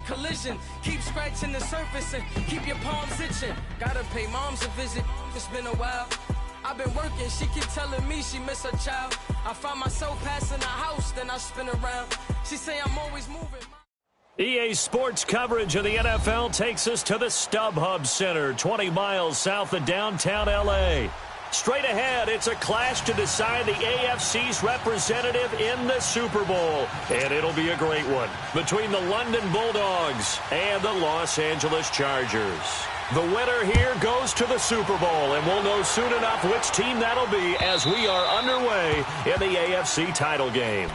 collision. Keep scratching the surface and keep your palms itching. Gotta pay mom's a visit, it's been a while. I've been working, she keep telling me she miss her child. I find myself passing the house, then I spin around. She say I'm always moving. EA Sports coverage of the NFL takes us to the StubHub Center, 20 miles south of downtown L.A. Straight ahead, it's a clash to decide the AFC's representative in the Super Bowl. And it'll be a great one between the London Bulldogs and the Los Angeles Chargers. The winner here goes to the Super Bowl, and we'll know soon enough which team that'll be as we are underway in the AFC title game.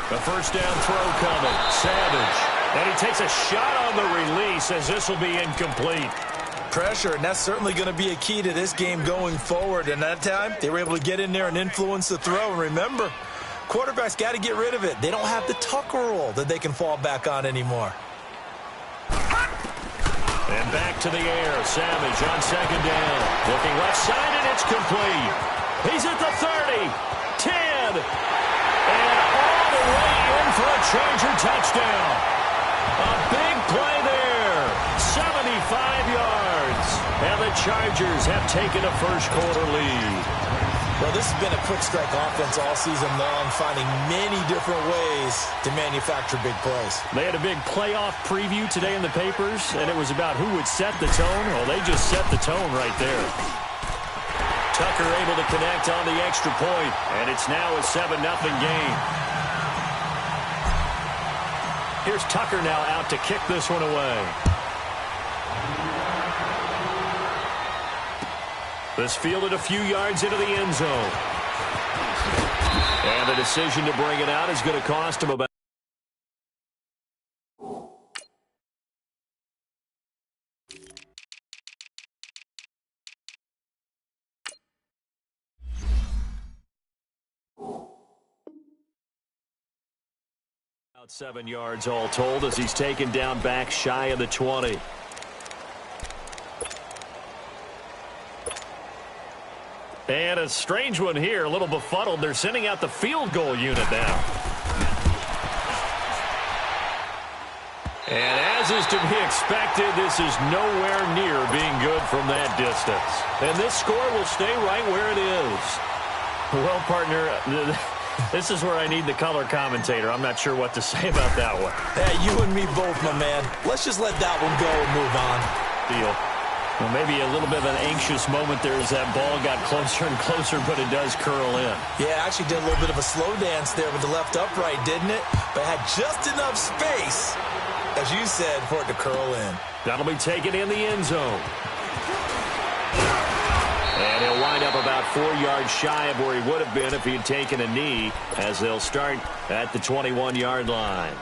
The first down throw coming. Savage. And he takes a shot on the release as this will be incomplete. Pressure, and that's certainly going to be a key to this game going forward. And that time, they were able to get in there and influence the throw. And remember, quarterbacks got to get rid of it. They don't have the Tucker rule that they can fall back on anymore. And back to the air. Savage on second down. Looking left side, and it's complete. He's at the 30, 10, and all the way in for a Charger touchdown. A big play there. 75 yards. And the Chargers have taken a first-quarter lead. Well, this has been a quick strike offense all season long, finding many different ways to manufacture big plays. They had a big playoff preview today in the papers, and it was about who would set the tone. Well, they just set the tone right there. Tucker able to connect on the extra point, and it's now a 7-0 game. Here's Tucker now out to kick this one away. This fielded a few yards into the end zone. And the decision to bring it out is going to cost him about. About 7 yards all told as he's taken down back shy of the 20. And a strange one here, a little befuddled. They're sending out the field goal unit now. And as is to be expected, this is nowhere near being good from that distance. And this score will stay right where it is. Well, partner, this is where I need the color commentator. I'm not sure what to say about that one. Hey, you and me both, my man. Let's just let that one go and move on. Deal. Well, maybe a little bit of an anxious moment there as that ball got closer and closer, but it does curl in. Yeah, actually did a little bit of a slow dance there with the left upright, didn't it? But had just enough space, as you said, for it to curl in. That'll be taken in the end zone. And he'll wind up about 4 yards shy of where he would have been if he had taken a knee, as they'll start at the 21-yard line.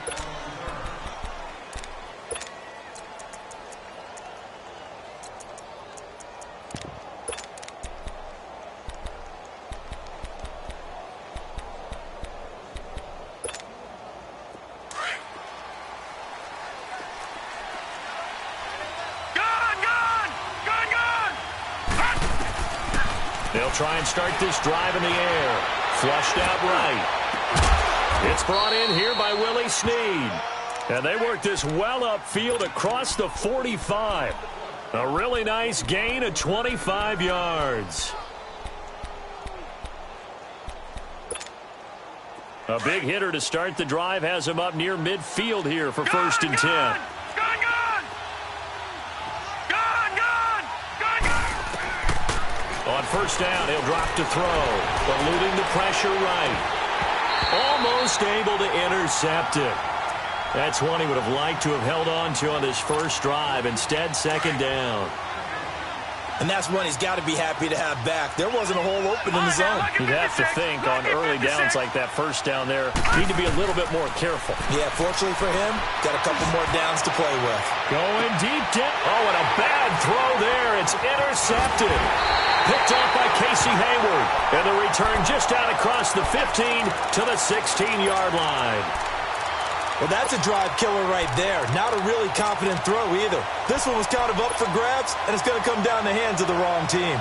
They'll try and start this drive in the air. Flushed out right. It's brought in here by Willie Snead. And they work this well upfield across the 45. A really nice gain of 25 yards. A big hitter to start the drive has him up near midfield here for first and 10. On first down, he'll drop to throw, eluding the pressure right. Almost able to intercept it. That's one he would have liked to have held on to on his first drive. Instead, second down. And that's one he's got to be happy to have back. There wasn't a hole open in the zone. You'd have to think on early downs like that, first down there, need to be a little bit more careful. Yeah, fortunately for him, got a couple more downs to play with. Going deep down. Oh, and a bad throw there. It's intercepted. Picked off by Casey Hayward. And the return just out across the 15 to the 16-yard line. Well, that's a drive killer right there. Not a really confident throw either. This one was kind of up for grabs, and it's going to come down the hands of the wrong team.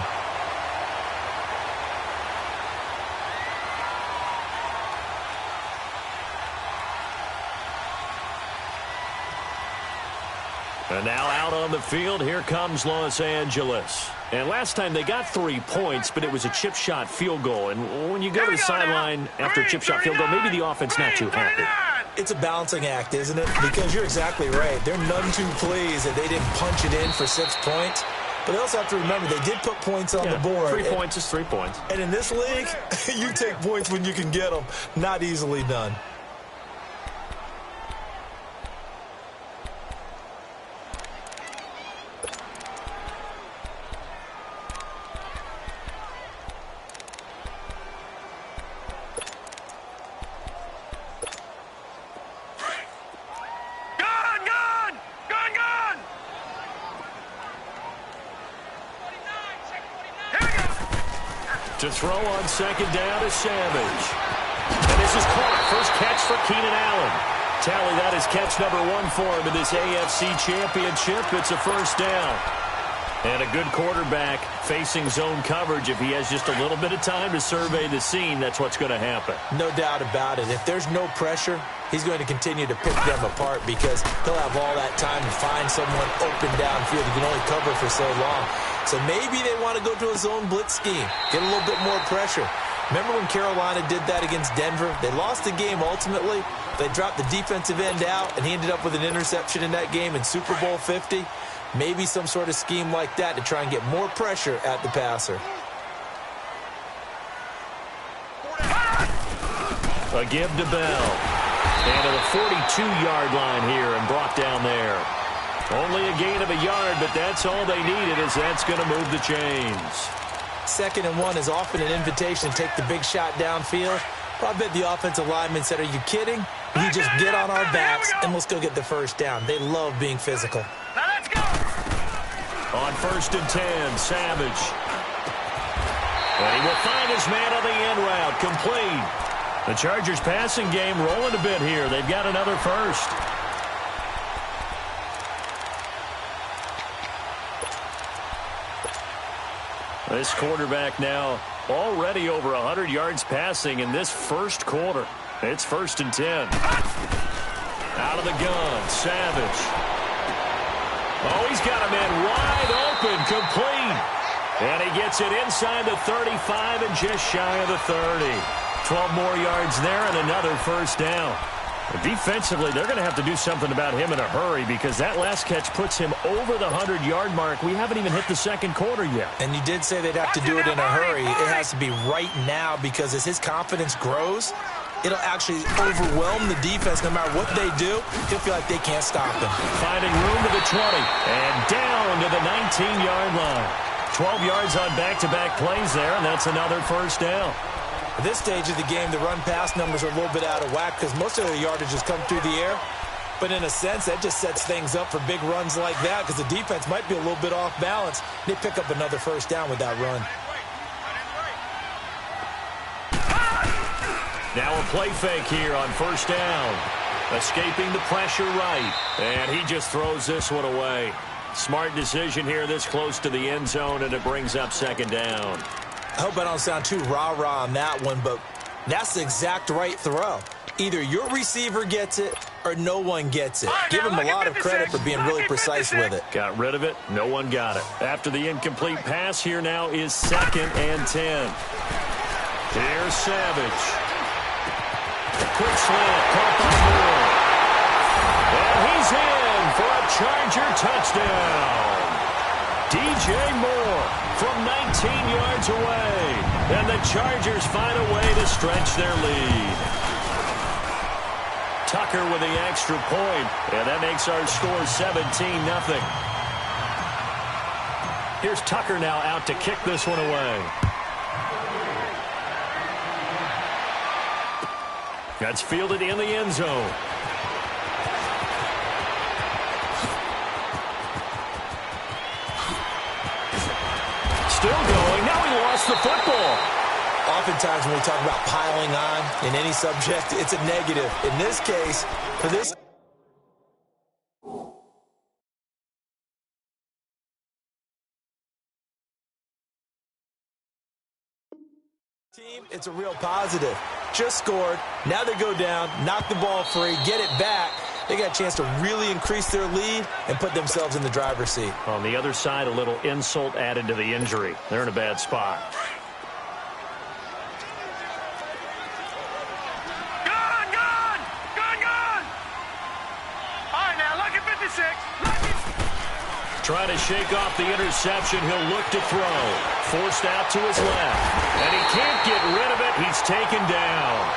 And now out on the field, here comes Los Angeles. And last time they got 3 points, but it was a chip shot field goal. And when you go to the sideline after a chip shot field goal, maybe the offense not too happy. It's a balancing act, isn't it? Because you're exactly right. They're none too pleased that they didn't punch it in for 6 points. But they also have to remember they did put points on the board. 3 points is 3 points. And in this league, you take points when you can get them. Not easily done. To throw on second down is Savage. And this is caught. First catch for Keenan Allen. Tally, that is catch number 1 for him in this AFC Championship. It's a first down. And a good quarterback facing zone coverage. If he has just a little bit of time to survey the scene, that's what's going to happen. No doubt about it. If there's no pressure, he's going to continue to pick them apart because he'll have all that time to find someone open downfield. He can only cover for so long. So maybe they want to go to a zone blitz scheme, get a little bit more pressure. Remember when Carolina did that against Denver? They lost the game ultimately. They dropped the defensive end out, and he ended up with an interception in that game in Super Bowl 50. Maybe some sort of scheme like that to try and get more pressure at the passer. A give to Bell. And to the 42-yard line here and brought down there. Only a gain of a yard, but that's all they needed, as that's going to move the chains. 2nd and 1 is often an invitation to take the big shot downfield. But I bet the offensive linemen said, are you kidding? You just get on our backs and let's go get the first down. They love being physical. Now let's go. On 1st and 10, Savage. And he will find his man on the end route, complete. The Chargers passing game rolling a bit here. They've got another first. This quarterback now already over 100 yards passing in this first quarter. It's 1st and 10. Out of the gun, Savage. Oh, he's got a man wide open, complete. And he gets it inside the 35 and just shy of the 30. 12 more yards there and another first down. Defensively, they're going to have to do something about him in a hurry because that last catch puts him over the 100-yard mark. We haven't even hit the second quarter yet. And you did say they'd have to do it in a hurry. It has to be right now because as his confidence grows, it'll actually overwhelm the defense. No matter what they do, he'll feel like they can't stop him. Finding room to the 20 and down to the 19-yard line. 12 yards on back-to-back plays there, and that's another first down. At this stage of the game, the run-pass numbers are a little bit out of whack because most of their yardage has come through the air. But in a sense, that just sets things up for big runs like that because the defense might be a little bit off balance. They pick up another first down with that run. Now a play fake here on first down. Escaping the pressure right. And he just throws this one away. Smart decision here this close to the end zone, and it brings up 2nd down. I hope I don't sound too rah-rah on that one, but that's the exact right throw. Either your receiver gets it or no one gets it. Give him a lot of credit for being really precise with it. Got rid of it. No one got it. After the incomplete pass, here now is 2nd and 10. Here's Savage. Quick slant. Caught by Moore. And he's in for a Charger touchdown. DJ Moore from 19 yards away. And the Chargers find a way to stretch their lead. Tucker with the extra point. And that makes our score 17-0. Here's Tucker now out to kick this one away. That's fielded in the end zone. Still going. Now he lost the football. Oftentimes when we talk about piling on in any subject, it's a negative. In this case, for this team, it's a real positive. Just scored. Now they go down, knock the ball free, get it back. They got a chance to really increase their lead and put themselves in the driver's seat. On the other side, a little insult added to the injury. They're in a bad spot. Trying to shake off the interception. He'll look to throw. Forced out to his left. And he can't get rid of it. He's taken down.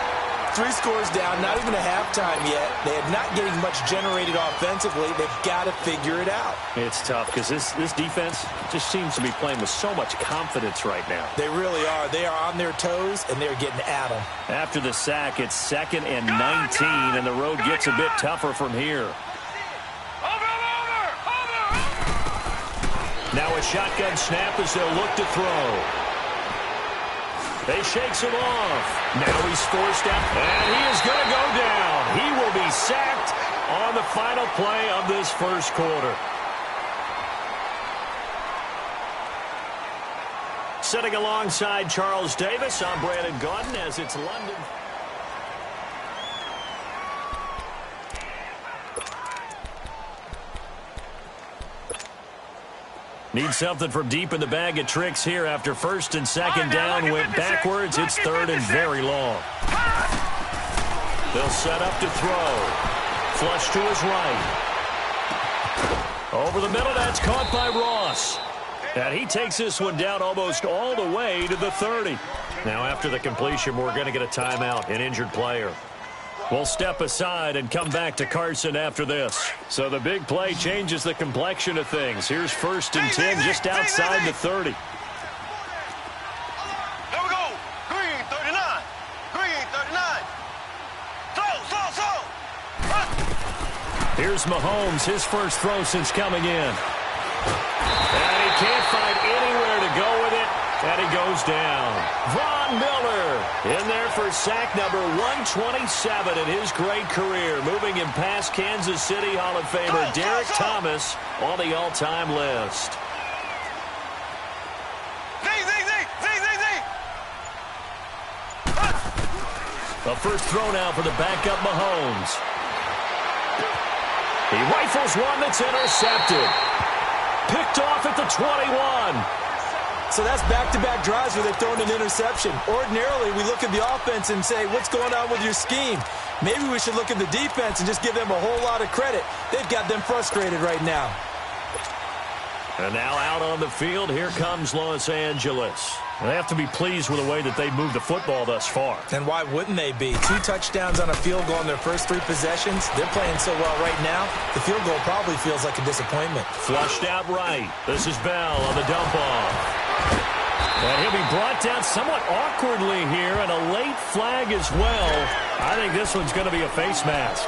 3 scores down, not even a halftime yet. They are not getting much generated offensively. They've got to figure it out. It's tough because this defense just seems to be playing with so much confidence right now. They really are. They are on their toes, and they're getting at them. After the sack, it's 2nd and 19, and the road gets a bit tougher from here. Now a shotgun snap as they'll look to throw. They shakes him off. Now he's forced out, and he is going to go down. He will be sacked on the final play of this first quarter. Sitting alongside Charles Davis, I'm Brandon Gaudin as it's London. Need something from deep in the bag of tricks here after 1st and 2nd down went backwards. It's 3rd and very long. They'll set up to throw. Flush to his right. Over the middle, that's caught by Ross. And he takes this one down almost all the way to the 30. Now after the completion, we're going to get a timeout, an injured player. We'll step aside and come back to Carson after this. So the big play changes the complexion of things. Here's 1st and 10 just outside the 30. Here we go. Green 39. Green 39. Throw. Here's Mahomes, his first throw since coming in. And he can't find anywhere to go with it. And he goes down. Von Miller in there for sack number 127 in his great career. Moving him past Kansas City Hall of Famer Derek Thomas on the all-time list. The first throw now for the backup Mahomes. He rifles one that's intercepted. Picked off at the 21. So that's back-to-back drives where they've thrown an interception. Ordinarily, we look at the offense and say, what's going on with your scheme? Maybe we should look at the defense and just give them a whole lot of credit. They've got them frustrated right now. And now out on the field, here comes Los Angeles. They have to be pleased with the way that they moved the football thus far. And why wouldn't they be? 2 touchdowns on a field goal in their first 3 possessions. They're playing so well right now, the field goal probably feels like a disappointment. Flushed out right. This is Bell on the dump off. And he'll be brought down somewhat awkwardly here, and a late flag as well. I think this one's going to be a face mask.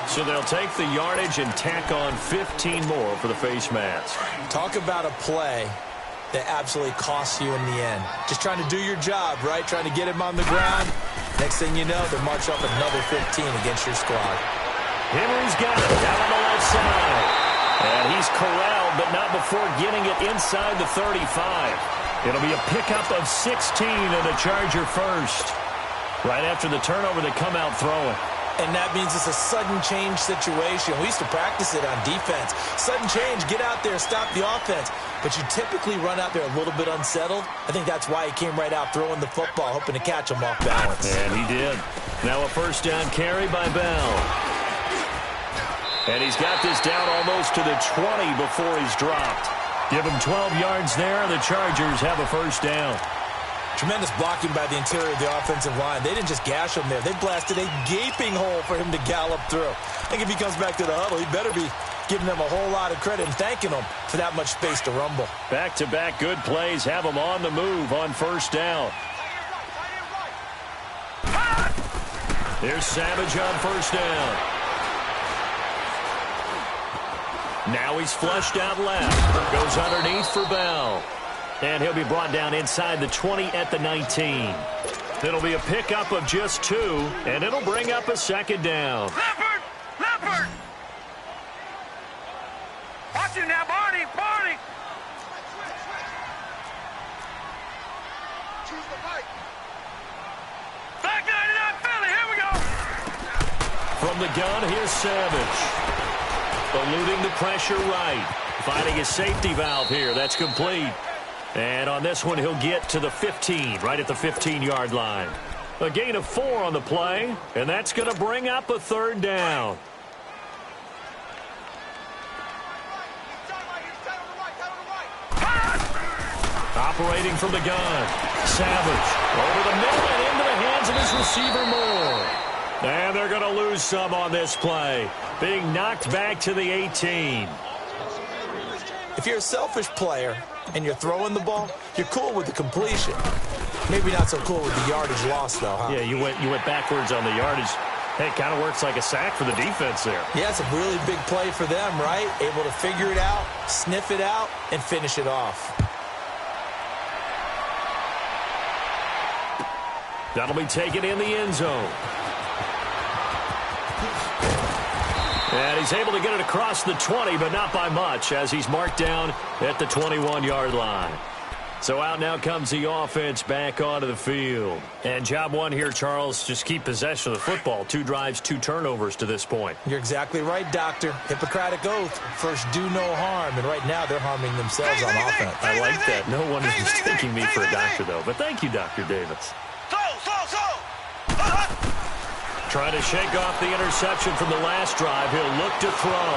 So they'll take the yardage and tack on 15 more for the face mask. Talk about a play that absolutely costs you in the end. Just trying to do your job, right? Trying to get him on the ground. Next thing you know, they march up another 15 against your squad. Henry's got it down on the left side. And he's corralled, but not before getting it inside the 35. It'll be a pickup of 16 and a Charger first. Right after the turnover, they come out throwing. And that means it's a sudden change situation. We used to practice it on defense. Sudden change, get out there, stop the offense. But you typically run out there a little bit unsettled. I think that's why he came right out throwing the football, hoping to catch him off balance. And he did. Now a first down carry by Bell. And he's got this down almost to the 20 before he's dropped. Give him 12 yards there, and the Chargers have a first down. Tremendous blocking by the interior of the offensive line. They didn't just gash him there. They blasted a gaping hole for him to gallop through. I think if he comes back to the huddle, he better be giving them a whole lot of credit and thanking them for that much space to rumble. Back-to-back good plays have them on the move on first down. Here's Savage on first down. Now he's flushed out left. Goes underneath for Bell. And he'll be brought down inside the 20 at the 19. It'll be a pickup of just 2, and it'll bring up a second down. Leopard! Leopard! Watch him now, Barney! Barney! Choose the right. Back 99 Philly, here we go! From the gun, here's Savage. Eluding the pressure right. Finding his safety valve here. That's complete. And on this one, he'll get to the 15, right at the 15-yard line. A gain of 4 on the play, and that's going to bring up a third down. Operating from the gun. Savage over the middle and into the hands of his receiver Moore. And they're going to lose some on this play. Being knocked back to the 18. If you're a selfish player and you're throwing the ball, you're cool with the completion. Maybe not so cool with the yardage loss, though, huh? Yeah, you went backwards on the yardage. Hey, it kind of works like a sack for the defense there. Yeah, it's a really big play for them, right? Able to figure it out, sniff it out, and finish it off. That'll be taken in the end zone. And he's able to get it across the 20, but not by much, as he's marked down at the 21-yard line. So out now comes the offense back onto the field. And job one here, Charles, just keep possession of the football. 2 drives, 2 turnovers to this point. You're exactly right, Doctor. Hippocratic oath. First, do no harm. And right now, they're harming themselves on offense. I like that. No one is mistaking me for a doctor, though. But thank you, Dr. Davis. Trying to shake off the interception from the last drive. He'll look to throw.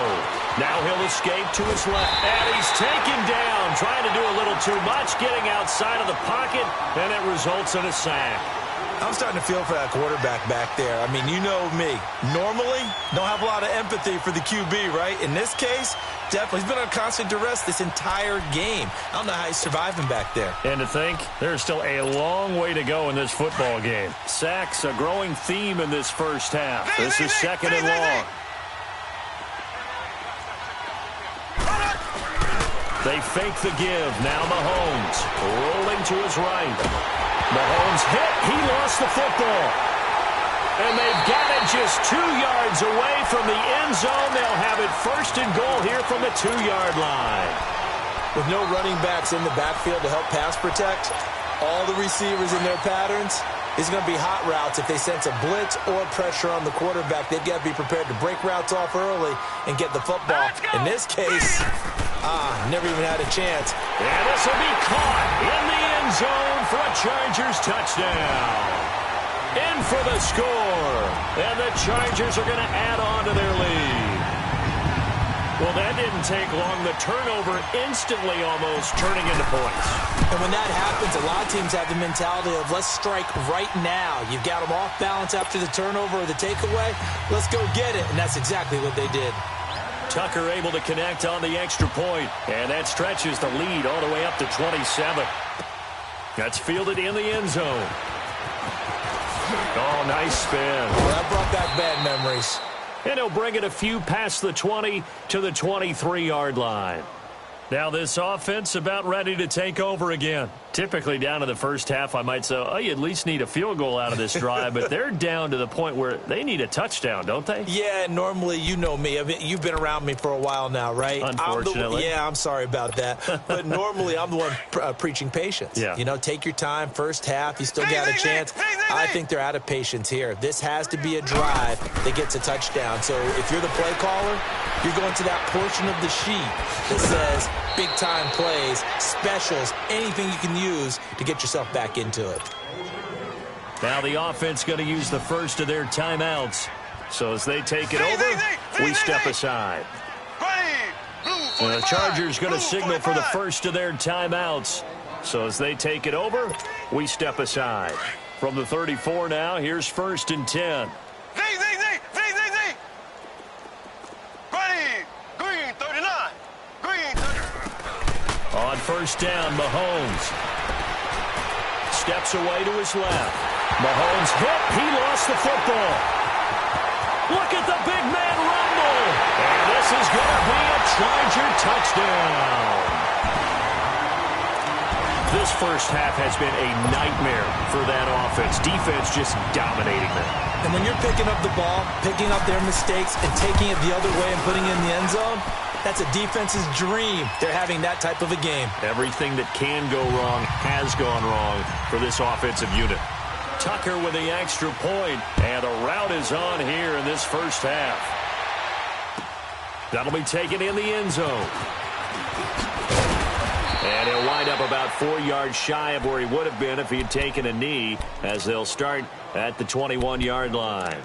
Now he'll escape to his left. And he's taken down. Trying to do a little too much. Getting outside of the pocket. And it results in a sack. I'm starting to feel for that quarterback back there. I mean, you know me. Normally, don't have a lot of empathy for the QB, right? In this case, definitely. He's been on constant duress this entire game. I don't know how he's surviving back there. And to think, there's still a long way to go in this football game. Sacks, a growing theme in this first half. This is second and long. They fake the give. Now Mahomes rolling to his right. Mahomes hit. He lost the football. And they've got it just 2 yards away from the end zone. They'll have it first and goal here from the 2-yard line. With no running backs in the backfield to help pass protect, all the receivers in their patterns, it's going to be hot routes. If they sense a blitz or pressure on the quarterback, they've got to be prepared to break routes off early and get the football. In this case, never even had a chance. And this will be caught in the end zone for a Chargers touchdown. In for the score. And the Chargers are going to add on to their lead. Well, that didn't take long. The turnover instantly almost turning into points. And when that happens, a lot of teams have the mentality of let's strike right now. You've got them off balance after the turnover or the takeaway. Let's go get it. And that's exactly what they did. Tucker able to connect on the extra point. And that stretches the lead all the way up to 27. That's fielded in the end zone. Oh, nice spin. Well, that brought back bad memories. And he'll bring it a few past the 20 to the 23-yard line. Now this offense about ready to take over again. Typically down to the first half, I might say, oh, you at least need a field goal out of this drive. But they're down to the point where they need a touchdown, don't they? Yeah, normally, you know me. I mean, you've been around me for a while now, right? Unfortunately. I'm sorry about that. But normally, I'm the one preaching patience. Yeah. You know, take your time. First half, you still got a chance. I think they're out of patience here. This has to be a drive that gets a touchdown. So if you're the play caller, you're going to that portion of the sheet that says big-time plays, specials, anything you can use to get yourself back into it. Now the offense going to use the first of their timeouts. So as they take it over, we step aside. And the Chargers going to signal for the first of their timeouts. So as they take it over, we step aside. From the 34 now, here's first and 10. Ready, green 39, green 39. first down. Mahomes steps away to his left. Mahomes hit. He lost the football. Look at the big man rumble. And this is going to be a Charger touchdown. This first half has been a nightmare for that offense. Defense just dominating them. And when you're picking up the ball, picking up their mistakes, and taking it the other way and putting it in the end zone, that's a defense's dream. They're having that type of a game. Everything that can go wrong has gone wrong for this offensive unit. Tucker with the extra point, and a route is on here in this first half. That'll be taken in the end zone. And he'll wind up about 4 yards shy of where he would have been if he had taken a knee, as they'll start at the 21-yard line.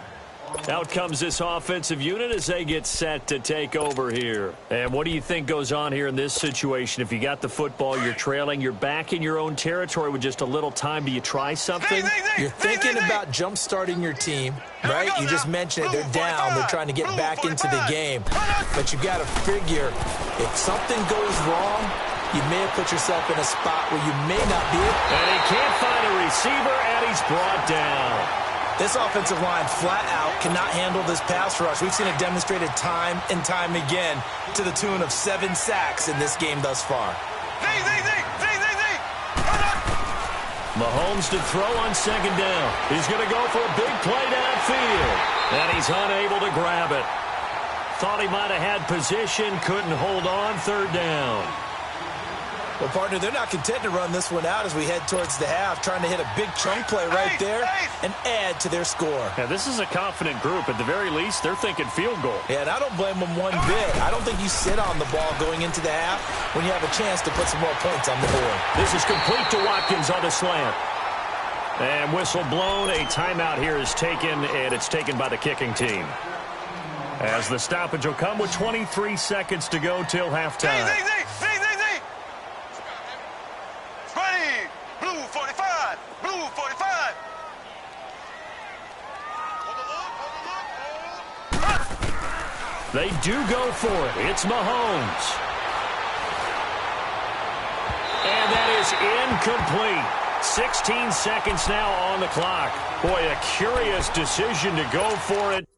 Out comes this offensive unit as they get set to take over here. And what do you think goes on here in this situation? If you got the football, you're trailing, you're back in your own territory with just a little time. Do you try something? You're thinking about jump-starting your team, right? You just mentioned it. They're down. They're trying to get back into the game. But you got to figure, if something goes wrong, you may have put yourself in a spot where you may not be. And he can't find a receiver, and he's brought down. This offensive line flat out cannot handle this pass rush. We've seen it demonstrated time and time again to the tune of 7 sacks in this game thus far. Mahomes to throw on second down. He's going to go for a big play downfield. And he's unable to grab it. Thought he might have had position, couldn't hold on, third down. Well, partner, they're not content to run this one out as we head towards the half, trying to hit a big chunk play right there and add to their score. Yeah, this is a confident group. At the very least, they're thinking field goal. Yeah, and I don't blame them one bit. I don't think you sit on the ball going into the half when you have a chance to put some more points on the board. This is complete to Watkins on the slant. And whistle blown. A timeout here is taken, and it's taken by the kicking team. As the stoppage will come with 23 seconds to go till halftime. They do go for it. It's Mahomes. And that is incomplete. 16 seconds now on the clock. Boy, a curious decision to go for it.